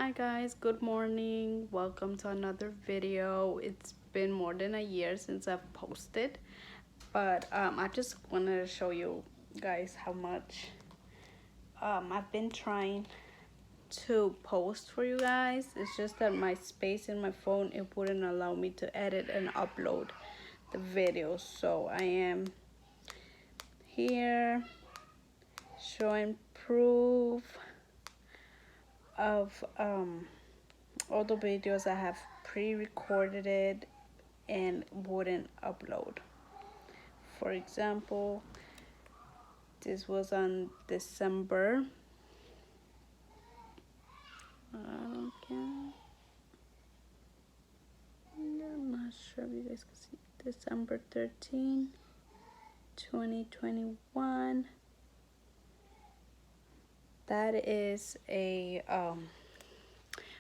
Hi guys, good morning. Welcome to another video. It's been more than a year since I've posted, but I just wanted to show you guys how much I've been trying to post for you guys. It's just that my space in my phone, it wouldn't allow me to edit and upload the videos. So I am here showing proof of all the videos I have pre-recorded it and wouldn't upload. For example, this was on December. I'm not sure if you guys can see. December 13, 2021. That is a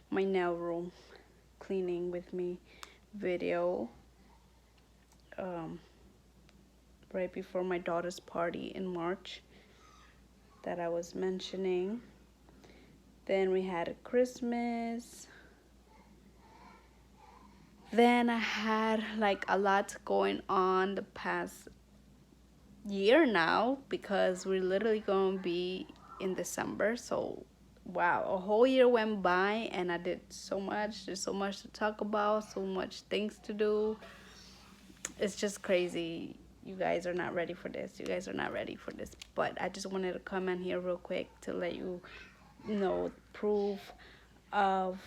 my nail room cleaning with me video right before my daughter's party in March that I was mentioning. Then we had a Christmas. Then I had like a lot going on the past year now because we're literally going to be in December. So wow, a whole year went by and I did so much. There's so much to talk about, so much things to do. It's just crazy. You guys are not ready for this. You guys are not ready for this. But I just wanted to come in here real quick to let you know proof of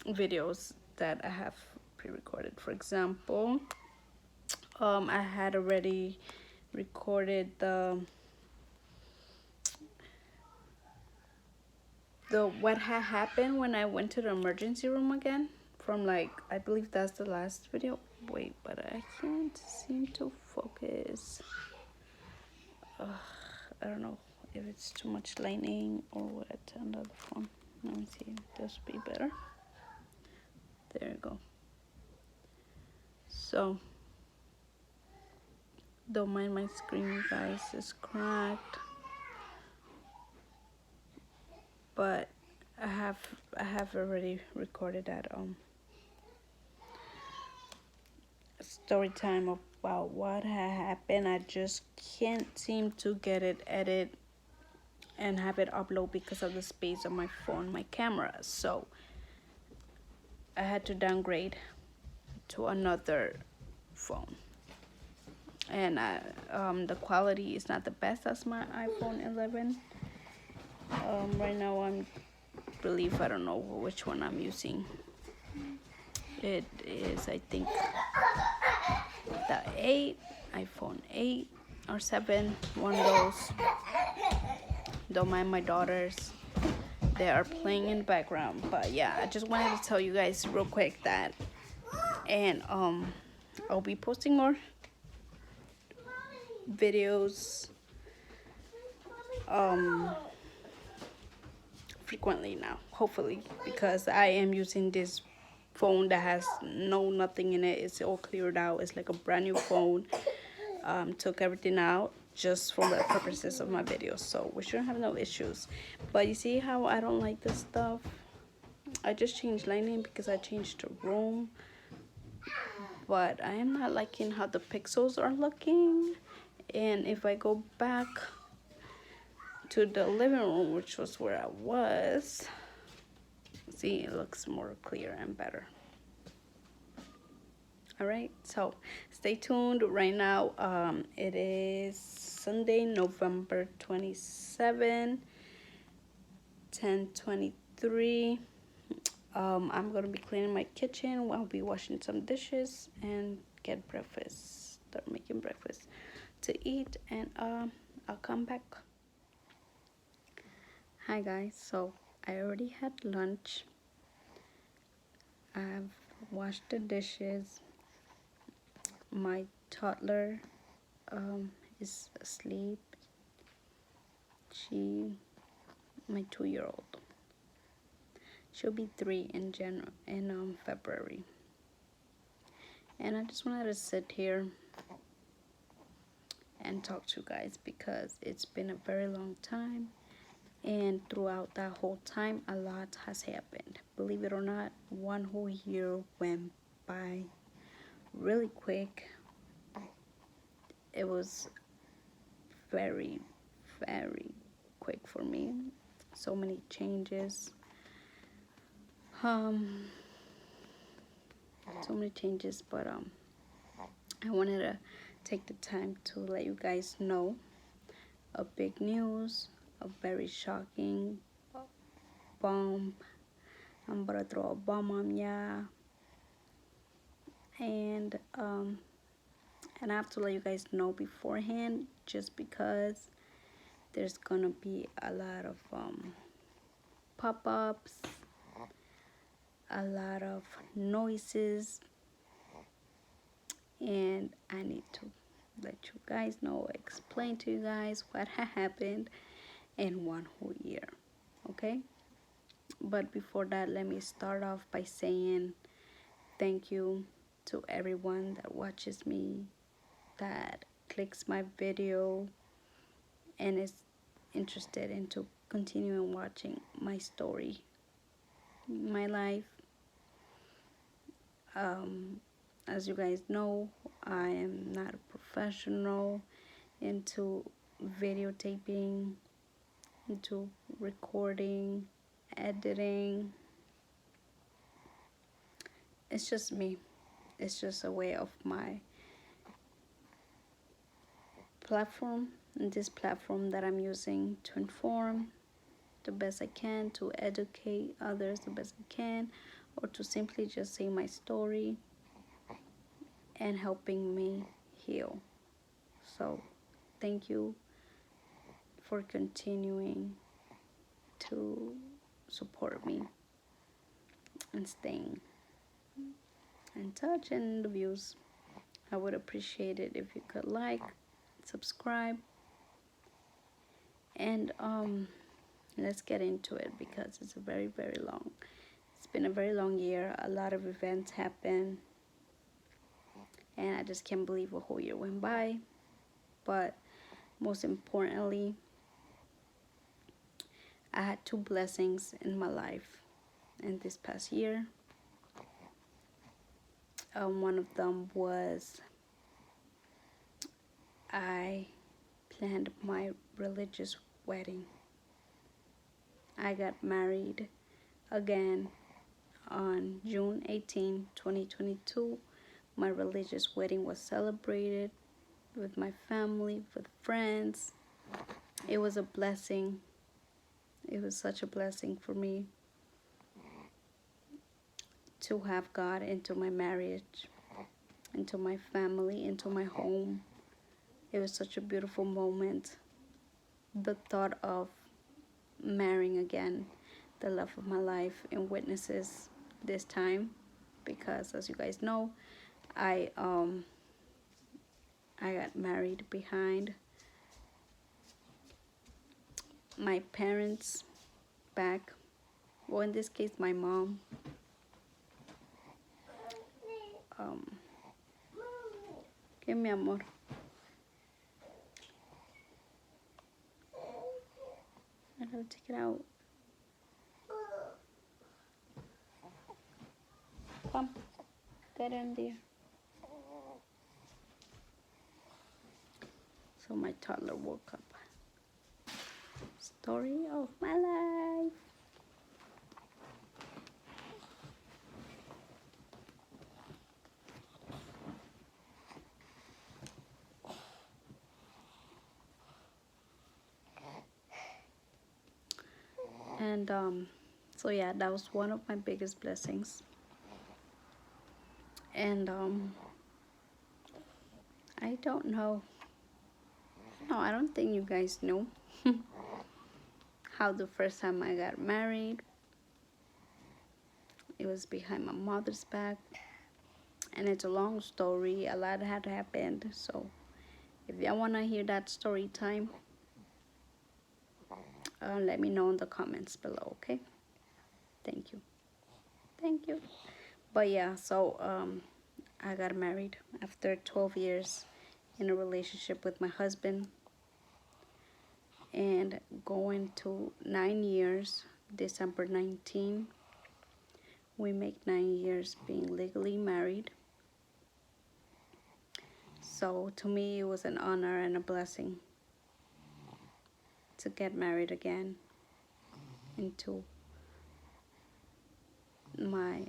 videos that I have pre-recorded. For example, I had already recorded the what had happened when I went to the emergency room again, from like, I believe that's the last video. Wait, but I can't seem to focus. I don't know if it's too much lighting or what on the other phone. Let me see, this would be better. There you go. So don't mind my screen, you guys, it's cracked, but I have already recorded that story time about what had happened. I just can't seem to get it edited and have it upload because of the space of my phone, my camera. So I had to downgrade to another phone, and the quality is not the best as my iPhone 11. Right now I don't know which one I'm using. It is, I think, the 8, iPhone 8 or 7, one of those. Don't mind my daughters, they are playing in the background. But yeah, I just wanted to tell you guys real quick that, and I'll be posting more videos frequently now, hopefully, because I am using this phone that has nothing in it. It's all cleared out. It's like a brand new phone. Took everything out just for the purposes of my videos, so we shouldn't have no issues. But you see how I don't like this stuff? I just changed lighting because I changed the room, but I am not liking how the pixels are looking. And if I go back to the living room, which was where I was, see, it looks more clear and better. All right, so stay tuned. Right now it is Sunday, November 27, 10:23. I'm gonna be cleaning my kitchen. I'll be washing some dishes and get breakfast, start making breakfast to eat, and I'll come back. Hi guys, so I already had lunch. I've washed the dishes. My toddler is asleep. My 2-year-old, she'll be 3 in February. And I just wanted to sit here and talk to you guys because it's been a very long time And throughout that whole time, a lot has happened. Believe it or not, one whole year went by really quick. It was very, very quick for me. So many changes. Um, so many changes, but I wanted to take the time to let you guys know a big news, a very shocking bomb. I'm about to throw a bomb on ya, and I have to let you guys know beforehand, just because there's gonna be a lot of pop-ups, a lot of noises, and I need to let you guys know, explain to you guys what happened in one whole year, okay? But before that, let me start off by saying thank you to everyone that watches me, that clicks my video, and is interested into continuing watching my story, my life. As you guys know, I am not a professional into videotaping, into recording, editing. It's just me. It's just a way of my platform, and this platform that I'm using to inform the best I can, to educate others the best I can, or to simply just say my story and helping me heal. So thank you for continuing to support me and staying in touch. And the views, I would appreciate it if you could like, subscribe, and let's get into it, because it's a very, very long, it's been a very long year. A lot of events happen, and I just can't believe a whole year went by. But most importantly, I had two blessings in my life in this past year. One of them was I planned my religious wedding. I got married again on June 18, 2022. My religious wedding was celebrated with my family, with friends. It was a blessing. It was such a blessing for me to have God into my marriage, into my family, into my home. It was such a beautiful moment. The thought of marrying again the love of my life and witnesses this time, because as you guys know, I got married behind my parents' back. Well, in this case, my mom. Que mi amor. I gotta take it out. Come, get in there. So my toddler woke up. Story of my life. And so yeah, that was one of my biggest blessings. And I don't know. No, I don't think you guys know how the first time I got married. It was behind my mother's back, and it's a long story. A lot had happened. So if y'all wanna hear that story time, let me know in the comments below, okay? Thank you. Thank you. But yeah, so I got married after 12 years in a relationship with my husband. and going to 9 years. December 19, we make 9 years being legally married. So to me, it was an honor and a blessing to get married again into my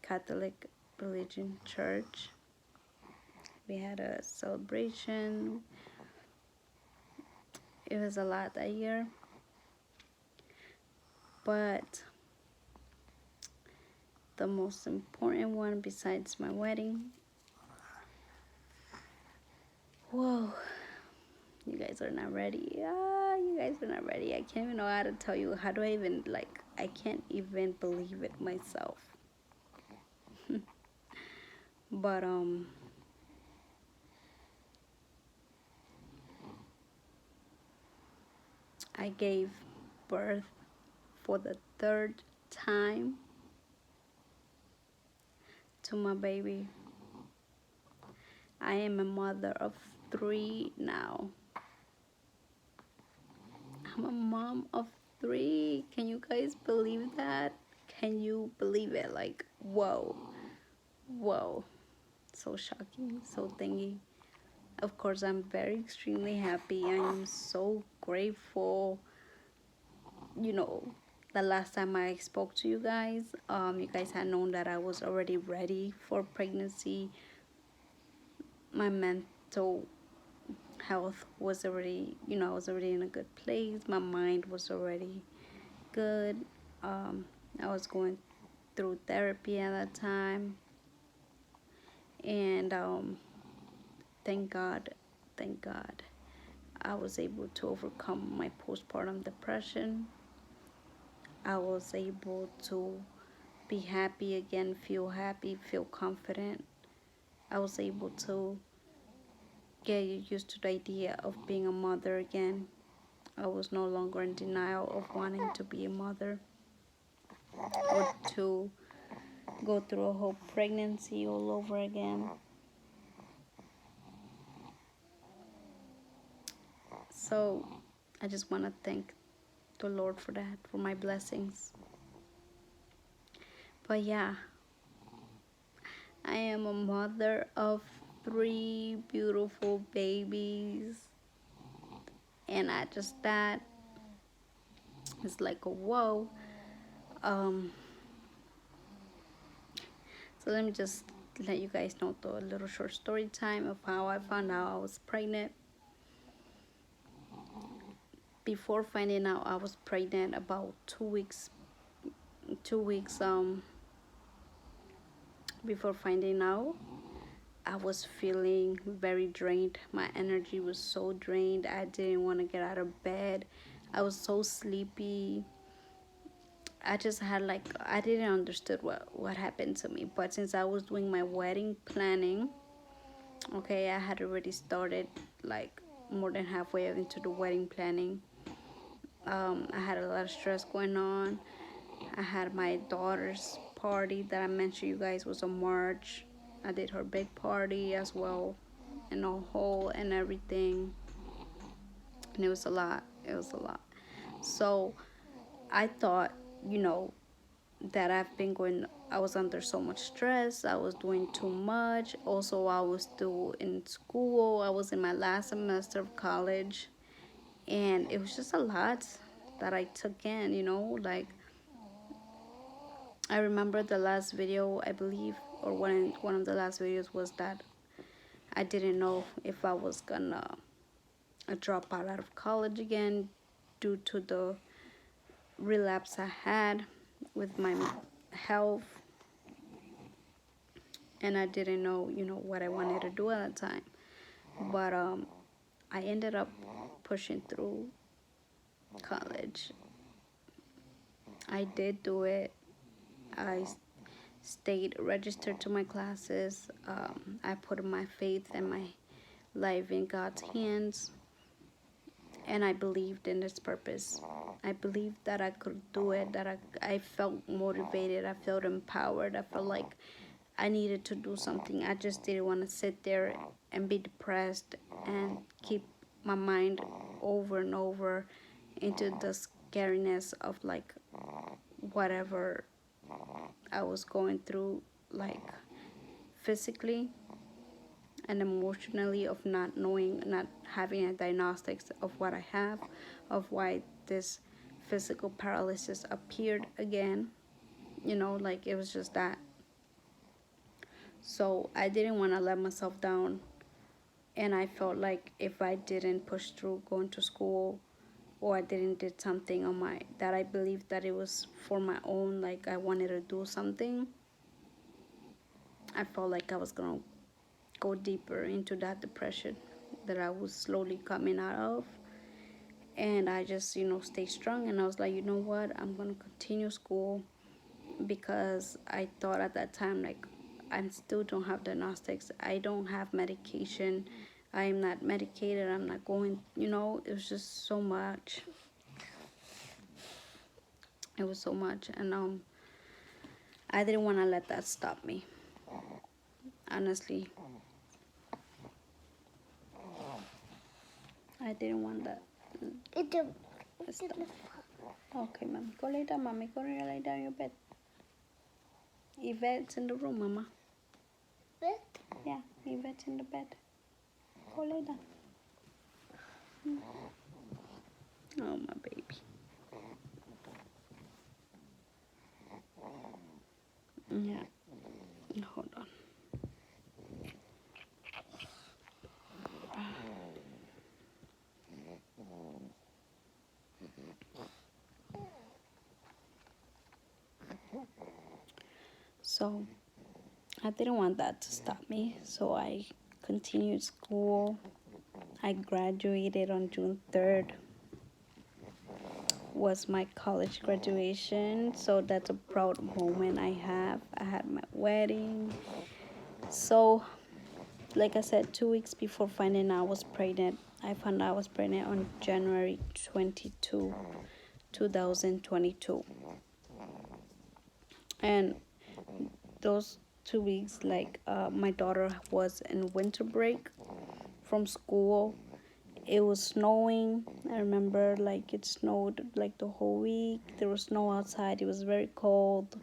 Catholic religion church. We had a celebration. It was a lot that year, but the most important one besides my wedding, whoa, you guys are not ready. You guys are not ready. I can't even know how to tell you. How do I even, like, I can't even believe it myself. But I gave birth for the third time to my baby. I am a mother of 3 now. I'm a mom of 3. Can you guys believe that? Can you believe it? Like, whoa. Whoa. So shocking, so thingy. Of course, I'm very extremely happy. I am so grateful. You know, the last time I spoke to you guys had known that I was already ready for pregnancy. My mental health was already, I was already in a good place. My mind was already good. I was going through therapy at that time. And thank God, I was able to overcome my postpartum depression. I was able to be happy again, feel happy, feel confident. I was able to get used to the idea of being a mother again. I was no longer in denial of wanting to be a mother or to go through a whole pregnancy all over again. So I just want to thank the Lord for that, for my blessings. But yeah, I am a mother of 3 beautiful babies. And I just, that is like a whoa. So let me just let you guys know the little short story time of how I found out I was pregnant. Before finding out I was pregnant, about 2 weeks before finding out, I was feeling very drained. My energy was so drained. I didn't want to get out of bed. I was so sleepy. I just had, like, I didn't understand what happened to me. But since I was doing my wedding planning, okay, I had already started like more than halfway into the wedding planning. I had a lot of stress going on. I had my daughter's party that I mentioned you guys was in March. I did her big party as well, and a whole and everything. And it was a lot. So I thought, that I was under so much stress. I was doing too much. Also, I was still in school. I was in my last semester of college. And it was just a lot that I took in, like, I remember the last video, I believe, or one of the last videos was that I didn't know if I was gonna drop out of college again due to the relapse I had with my health. And I didn't know, what I wanted to do at the time. But I ended up pushing through college. I did do it. I stayed registered to my classes. I put my faith and my life in God's hands. And I believed in His purpose. I believed that I could do it, that I felt motivated. I felt empowered. I felt like I needed to do something. I just didn't want to sit there and be depressed and keep my mind over and over into the scariness of like whatever I was going through, like physically and emotionally, of not knowing, not having a diagnostics of what I have, of why this physical paralysis appeared again. Like it was just that. So I didn't want to let myself down, and I felt like if I didn't push through going to school, or I didn't did something on my that I believed that it was for my own, like I wanted to do something, I felt like I was gonna go deeper into that depression that I was slowly coming out of. And I just, stay strong, and I was like, you know what, I'm gonna continue school, because I thought at that time, like, I still don't have diagnostics, I don't have medication, I am not medicated, I'm not going, it was just so much. It was so much, and I didn't want to let that stop me, honestly. I didn't want that stop. Okay, mommy, go lay down, mommy, go lay down in your bed. Yvette's in the room, mama. Bed? Yeah, Yvette's in the bed. Go lay down. Oh, my baby. Yeah, hold on. So I didn't want that to stop me, so I continued school. I graduated on June 3rd, was my college graduation, so that's a proud moment I have. I had my wedding. So, like I said, 2 weeks before finding out I was pregnant, I found out I was pregnant on January 22, 2022. And those 2 weeks, like, my daughter was in winter break from school. It was snowing. I remember, like, it snowed like the whole week. There was snow outside. It was very cold.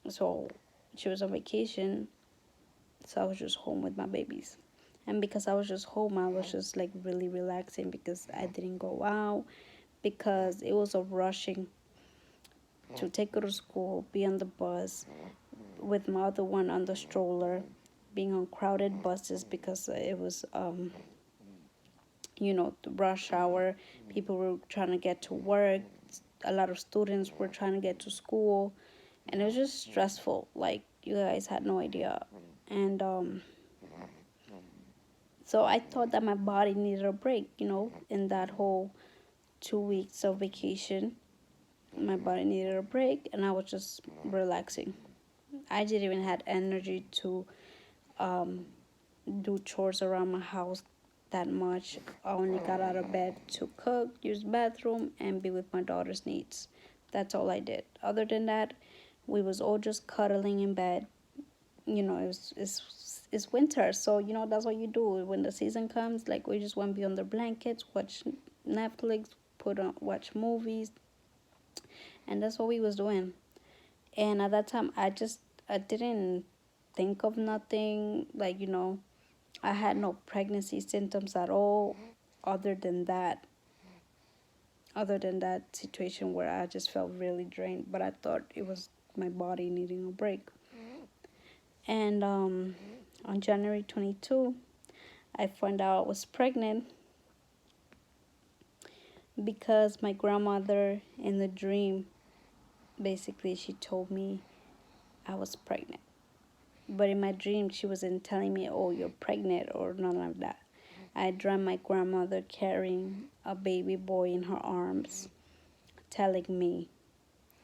So she was on vacation. So I was just home with my babies. And because I was just home, I was just like really relaxing, because I didn't go out, because it was a rushing to take her to school, be on the bus with my other one on the stroller, being on crowded buses, because it was the rush hour. People were trying to get to work. A lot of students were trying to get to school, and it was just stressful. Like, you guys had no idea. And so I thought that my body needed a break, in that whole 2 weeks of vacation. My body needed a break, and I was just relaxing. I didn't even had energy to do chores around my house that much. I only got out of bed to cook, use bathroom, and be with my daughter's needs. That's all I did. Other than that, we was all just cuddling in bed. It's winter, so that's what you do when the season comes. Like, we just want to be on the blankets, watch Netflix, watch movies, and that's what we was doing. And at that time, I didn't think of nothing, like, I had no pregnancy symptoms at all, other than that situation where I just felt really drained, but I thought it was my body needing a break. And on January 22, I found out I was pregnant, because my grandmother, in the dream, basically, she told me I was pregnant. But in my dream, she wasn't telling me, oh, you're pregnant, or none of that. I dreamt my grandmother carrying a baby boy in her arms, telling me,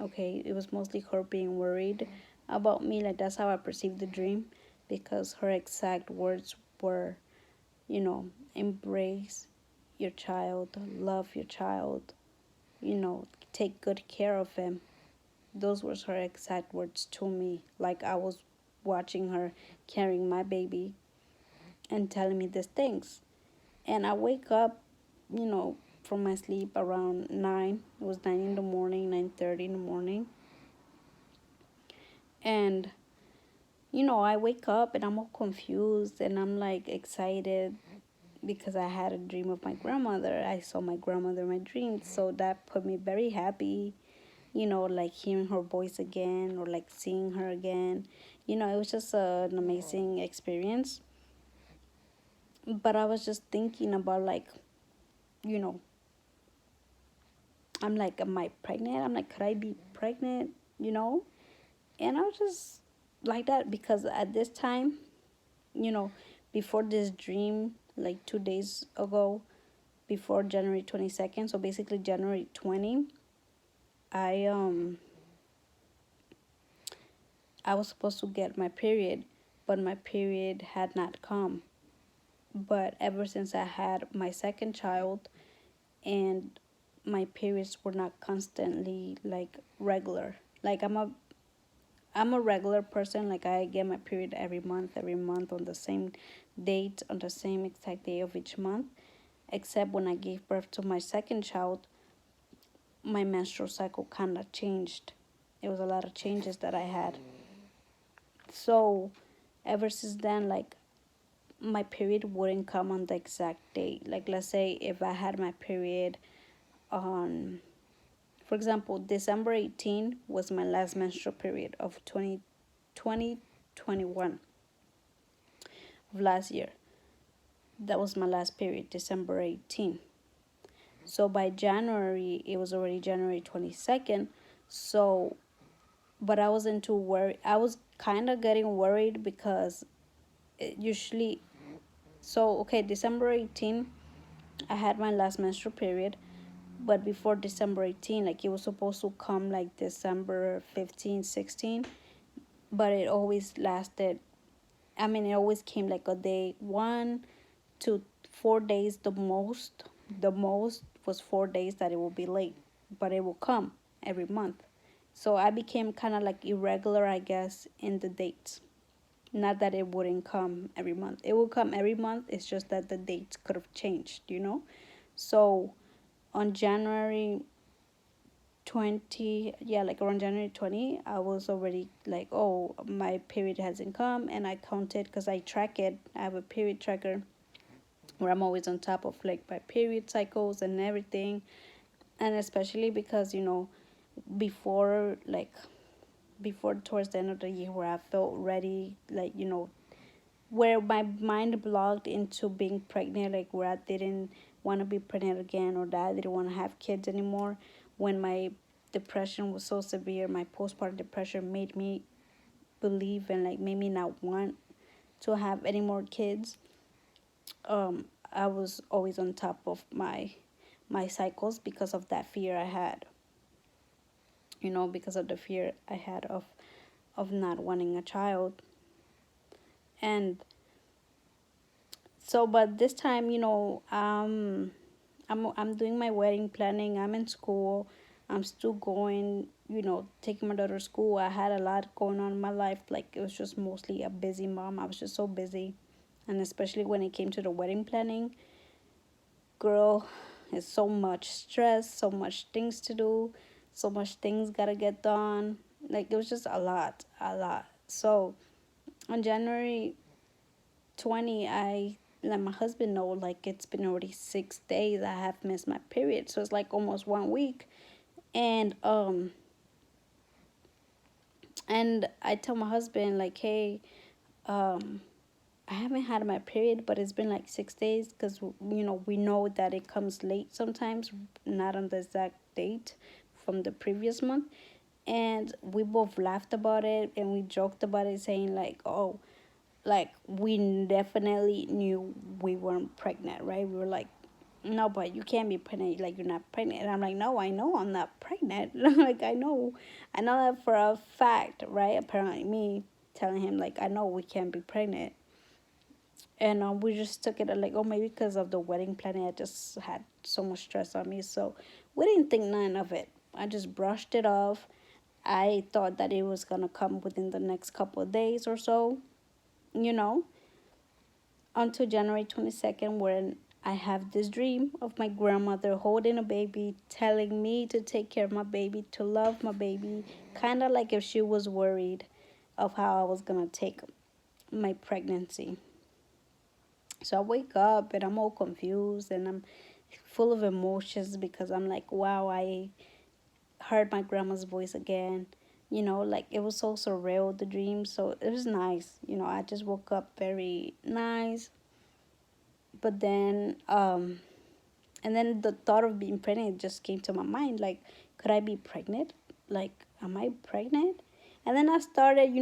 okay, it was mostly her being worried about me. Like, that's how I perceived the dream, because her exact words were, embrace your child, love your child, take good care of him. Those were her exact words to me. Like, I was watching her carrying my baby and telling me these things. And I wake up, you know, from my sleep around 9. It was 9 in the morning, 9:30 in the morning. And I wake up and I'm all confused and I'm like excited because I had a dream of my grandmother. I saw my grandmother in my dreams, so that put me very happy. Like hearing her voice again or like seeing her again. It was just an amazing experience. But I was just thinking about like, you know, I'm like, am I pregnant? I'm like, could I be pregnant? You know? And I was just like that because at this time, you know, before this dream, like 2 days ago, before January 22nd, so basically January 20, I um I was supposed to get my period, but my period had not come. But ever since I had my second child and my periods were not constantly like regular. Like I'm a regular person. Like I get my period every month on the same date, on the same exact day of each month. Except when I gave birth to my second child, my menstrual cycle kind of changed. It was a lot of changes that I had. So ever since then, like my period wouldn't come on the exact date. Like let's say if I had my period on, for example, December 18 was my last menstrual period of 2021 of last year. That was my last period, December 18. So by January, it was already January 22nd. So, but I wasn't too worried. I was kind of getting worried because it usually, so okay, December 18, I had my last menstrual period. But before December 18, like it was supposed to come like December 15, 16, but it always lasted. I mean, it always came like a day, 1 to 4 days the most. The most was 4 days that it will be late, but it will come every month. So I became kind of like irregular, I guess, in the dates. Not that it wouldn't come every month. It will come every month. It's just that the dates could have changed. So on January 20, yeah, like around January 20, I was already like, oh, my period hasn't come. And I counted because I track it. I have a period tracker where I'm always on top of like my period cycles and everything. And especially because, before like before towards the end of the year where I felt ready, like, where my mind blocked into being pregnant, like where I didn't want to be pregnant again or that I didn't want to have kids anymore. When my depression was so severe, my postpartum depression made me believe and like made me not want to have any more kids. I was always on top of my cycles because of that fear I had. Because of the fear I had of not wanting a child. And so, but this time, I'm doing my wedding planning. I'm in school. I'm still going, taking my daughter to school. I had a lot going on in my life. Like it was just mostly a busy mom. I was just so busy. And especially when it came to the wedding planning, girl, it's so much stress, so much things to do, so much things gotta get done. Like it was just a lot, a lot. So on January 20, I let my husband know like it's been already 6 days I have missed my period. So it's like almost 1 week. And I tell my husband like, hey, um I haven't had my period, but it's been like 6 days because we know that it comes late sometimes, not on the exact date from the previous month. And we both laughed about it and we joked about it, saying like, oh, like we definitely knew we weren't pregnant, right? We were like, no, but you can't be pregnant, like you're not pregnant. And I'm like, no, I know I'm not pregnant. Like I know that for a fact, right? Apparently me telling him like, I know we can't be pregnant. And we just took it like, oh, maybe because of the wedding planning, I just had so much stress on me. So we didn't think none of it. I just brushed it off. I thought that it was gonna come within the next couple of days or so, you know, until January 22nd, when I have this dream of my grandmother holding a baby, telling me to take care of my baby, to love my baby, kind of like if she was worried of how I was going to take my pregnancy. So I wake up and I'm all confused and I'm full of emotions because I'm like, wow, I heard my grandma's voice again. Like it was so surreal, the dream. So it was nice. I just woke up very nice. But then, and then the thought of being pregnant just came to my mind. Like, could I be pregnant? Like, am I pregnant? And then I started,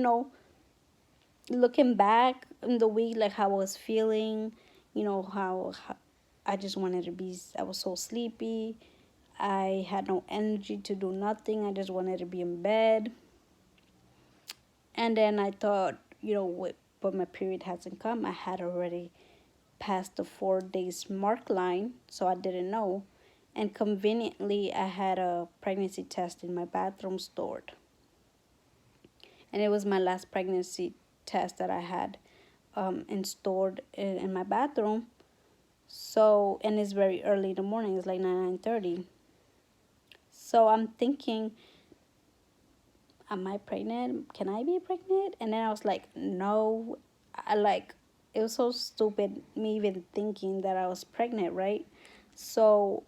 looking back in the week, like how I was feeling, how I just wanted to be, I was so sleepy. I had no energy to do nothing. I just wanted to be in bed. And then I thought, but my period hasn't come. I had already passed the 4 days mark line, so I didn't know. And conveniently, I had a pregnancy test in my bathroom stored. And it was my last pregnancy test that I had and stored in my bathroom. So, and it's very early in the morning. It's like 9:30. So I'm thinking, am I pregnant? Can I be pregnant? And then I was like, no. It was so stupid me even thinking that I was pregnant, right? So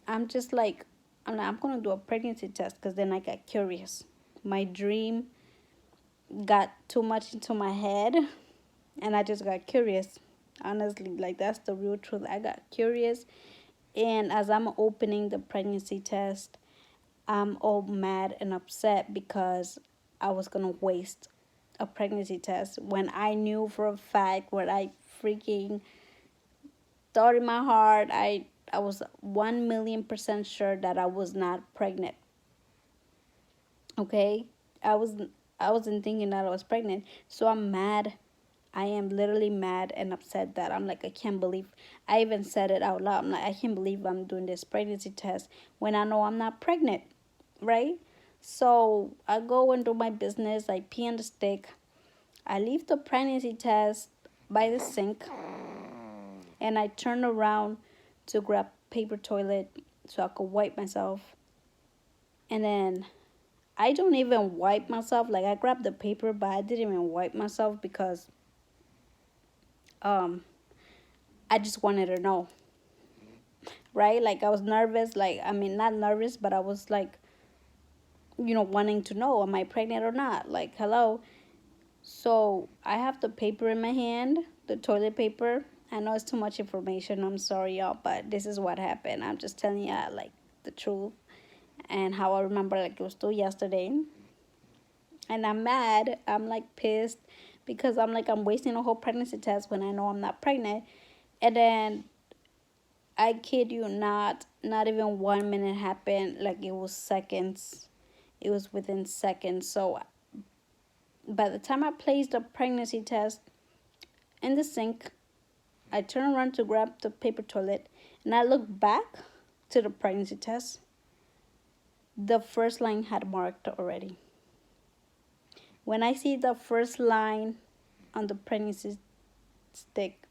I'm just like, I'm going to do a pregnancy test because then I got curious. My dream got too much into my head and I just got curious. Honestly, like that's the real truth. I got curious. And as I'm opening the pregnancy test, I'm all mad and upset because I was going to waste a pregnancy test when I knew for a fact, what I freaking thought in my heart, I was 1,000,000% sure that I was not pregnant. Okay? I was I wasn't thinking that I was pregnant. So I'm mad. I am literally mad and upset that I'm like, I can't believe, I even said it out loud. I'm like, I can't believe I'm doing this pregnancy test when I know I'm not pregnant, right? So I go and do my business. I pee on the stick. I leave the pregnancy test by the sink and I turn around to grab paper toilet so I could wipe myself. And then I don't even wipe myself. Like I grabbed the paper, but I didn't even wipe myself because um I just wanted to know, right? Like I was nervous. Like I mean, not nervous, but I was like, wanting to know, am I pregnant or not? Like hello. So I have the paper in my hand, the toilet paper. I know it's too much information. I'm sorry, y'all, but this is what happened. I'm just telling you, like, the truth and how I remember, like, it was still yesterday. And I'm mad. I'm, like, pissed because I'm, like, I'm wasting a whole pregnancy test when I know I'm not pregnant. And then, I kid you not even 1 minute happened. Like, it was seconds. It was within seconds. So, by the time I placed the pregnancy test in the sink, I turn around to grab the paper toilet and I look back to the pregnancy test. The first line had marked already. When I see the first line on the pregnancy stick,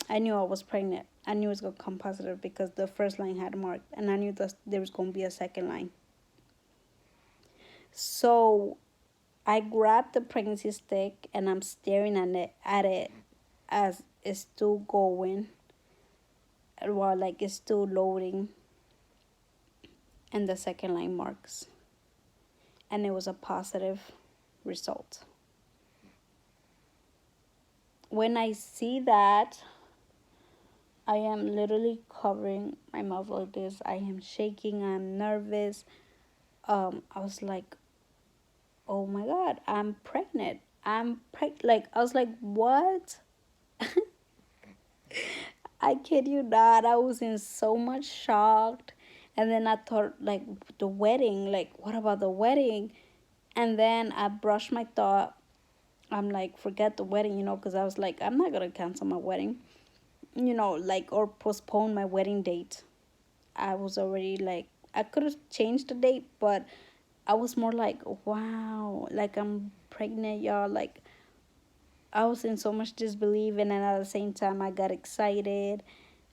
I knew I was pregnant. I knew it was going to come positive because the first line had marked and I knew that there was going to be a second line. So I grabbed the pregnancy stick and I'm staring at it as it's still going while like it's still loading and the second line marks. And it was a positive result. When I see that, I am literally covering my mouth like this. I am shaking. I'm nervous. I was like, oh my God, I'm pregnant. Like, I was like, what? I kid you not. I was in so much shock. And then I thought, like, the wedding. Like, what about the wedding? And then I brushed my thought. I'm like, forget the wedding, because I was like, I'm not going to cancel my wedding, like, or postpone my wedding date. I was already like, I could have changed the date, but I was more like, wow, like I'm pregnant, y'all. Like, I was in so much disbelief, and then at the same time, I got excited.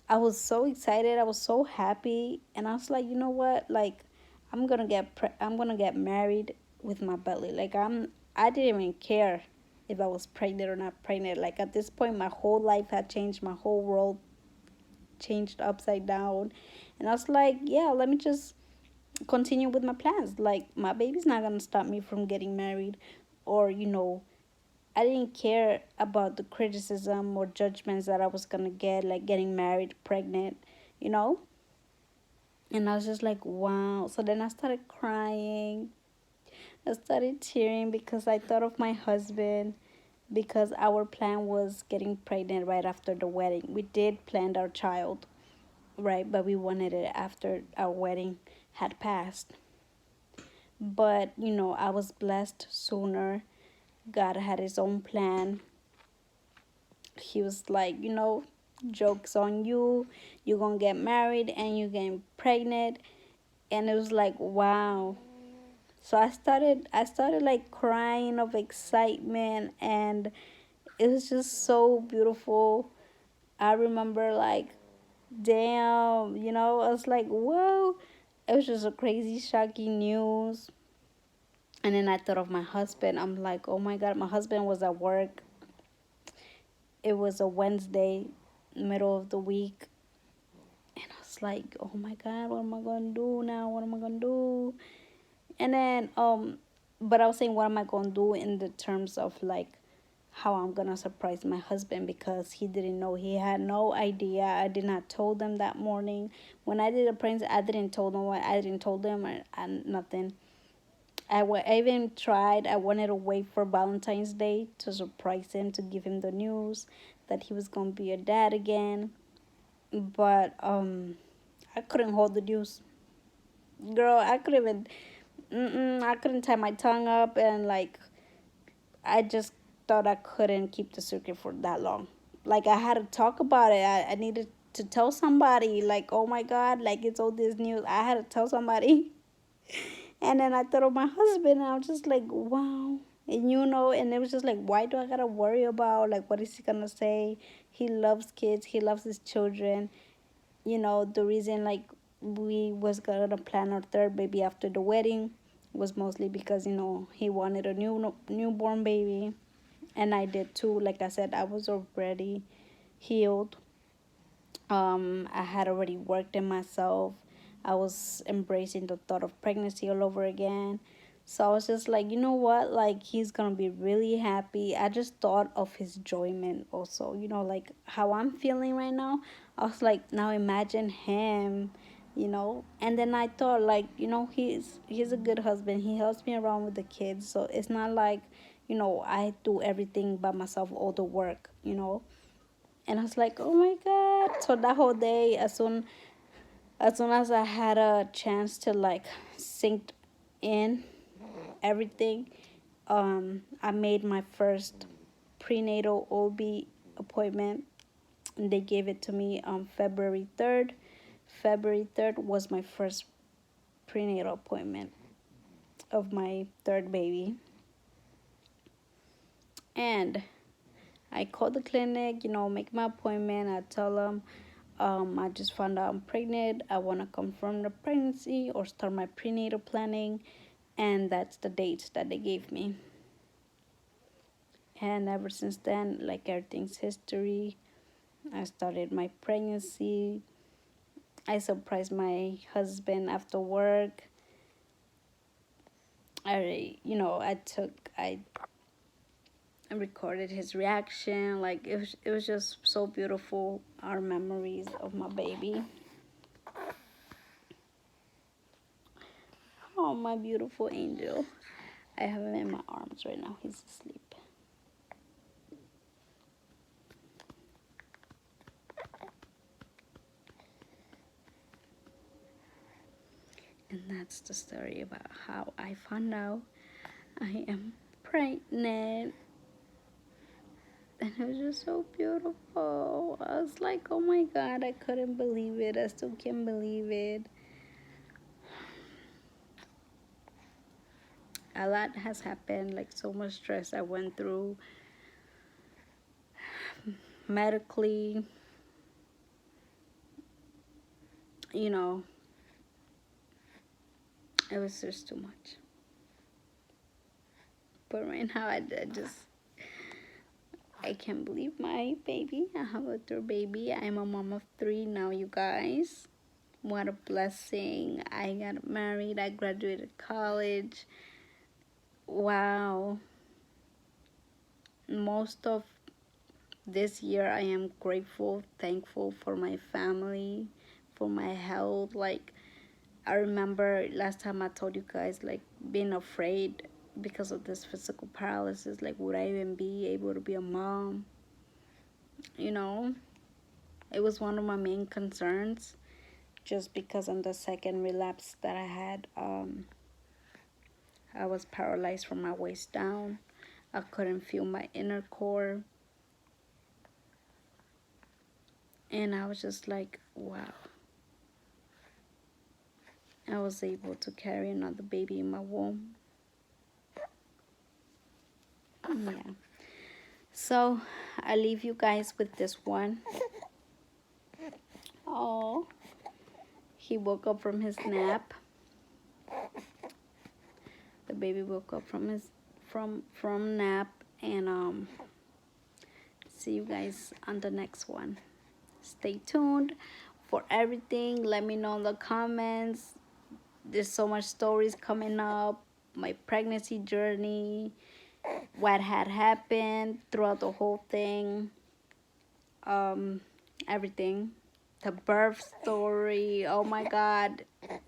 I was so excited. I was so happy, and I was like, you know what? Like, I'm gonna get married with my belly. Like, I didn't even care if I was pregnant or not pregnant. Like at this point, my whole life had changed. My whole world changed upside down, and I was like, yeah, let me just continue with my plans. Like, my baby's not gonna stop me from getting married, or I didn't care about the criticism or judgments that I was gonna get, like getting married, pregnant, you know? And I was just like, wow. So then I started crying. I started tearing because I thought of my husband, because our plan was getting pregnant right after the wedding. We did plan our child, right? But we wanted it after our wedding had passed. But, I was blessed sooner. God had his own plan. He was like, jokes on you. You're gonna get married and you're getting pregnant. And it was like, wow. So I started like crying of excitement, and it was just so beautiful. I remember like, damn, I was like, whoa. It was just a crazy shocking news. And then I thought of my husband. I'm like, oh my god, my husband was at work. It was a Wednesday, middle of the week. And I was like, oh my god, what am I gonna do now? What am I gonna do? And then but I was saying, what am I gonna do in the terms of like how I'm gonna surprise my husband, because he didn't know. He had no idea. I did not told them that morning. When I did the pranks, I didn't told them what I didn't told them, and nothing. I even tried. I wanted to wait for Valentine's Day to surprise him, to give him the news that he was gonna be a dad again. But I couldn't hold the news, girl. I couldn't even. I couldn't tie my tongue up, and like I just thought I couldn't keep the secret for that long. Like I had to talk about it. I needed to tell somebody. Like, oh my god, like it's all this news. I had to tell somebody. And then I thought of my husband, and I was just like, wow. And and it was just like, why do I gotta worry about like what is he gonna say? He loves kids. He loves his children. The reason like we was gonna plan our third baby after the wedding was mostly because he wanted a newborn baby, and I did too. Like I said, I was already healed. I had already worked in myself. I was embracing the thought of pregnancy all over again. So I was just like, you know what? Like, he's gonna be really happy. I just thought of his enjoyment also, like how I'm feeling right now. I was like, now imagine him. And then I thought, like, he's a good husband. He helps me around with the kids. So it's not like, I do everything by myself, all the work. And I was like, oh my god. So that whole day, as soon as I had a chance to like sink in everything, I made my first prenatal OB appointment. And they gave it to me on February 3rd. February 3rd was my first prenatal appointment of my third baby. And I called the clinic, make my appointment. I tell them, I just found out I'm pregnant. I want to confirm the pregnancy or start my prenatal planning. And that's the date that they gave me. And ever since then, like everything's history. I started my pregnancy. I surprised my husband after work. I recorded his reaction. Like it was just so beautiful. Our memories of my baby. Oh, my beautiful angel. I have him in my arms right now. He's asleep. And that's the story about how I found out I am pregnant. And it was just so beautiful. I was like, oh my god, I couldn't believe it. I still can't believe it. A lot has happened, like so much stress I went through. medically, you know, it was just too much. But right now, I can't believe my baby. I have a third baby. I'm a mom of 3 now, you guys. What a blessing. I got married. I graduated college. Wow. Most of this year, I am grateful, thankful for my family, for my health. Like, I remember last time I told you guys, like, being afraid because of this physical paralysis. Like, would I even be able to be a mom? You know, it was one of my main concerns, just because on the second relapse that I had, I was paralyzed from my waist down. I couldn't feel my inner core. And I was just like, wow. I was able to carry another baby in my womb. Yeah. So I leave you guys with this one. Oh, he woke up from his nap. The baby woke up from his from nap, and see you guys on the next one. Stay tuned for everything. Let me know in the comments. There's so much stories coming up. My pregnancy journey, what had happened throughout the whole thing, um, everything. The birth story. Oh my God,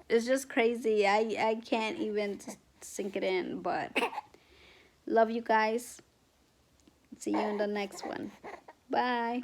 it's just crazy. I can't even sink it in. But love you guys. See you in the next one. Bye.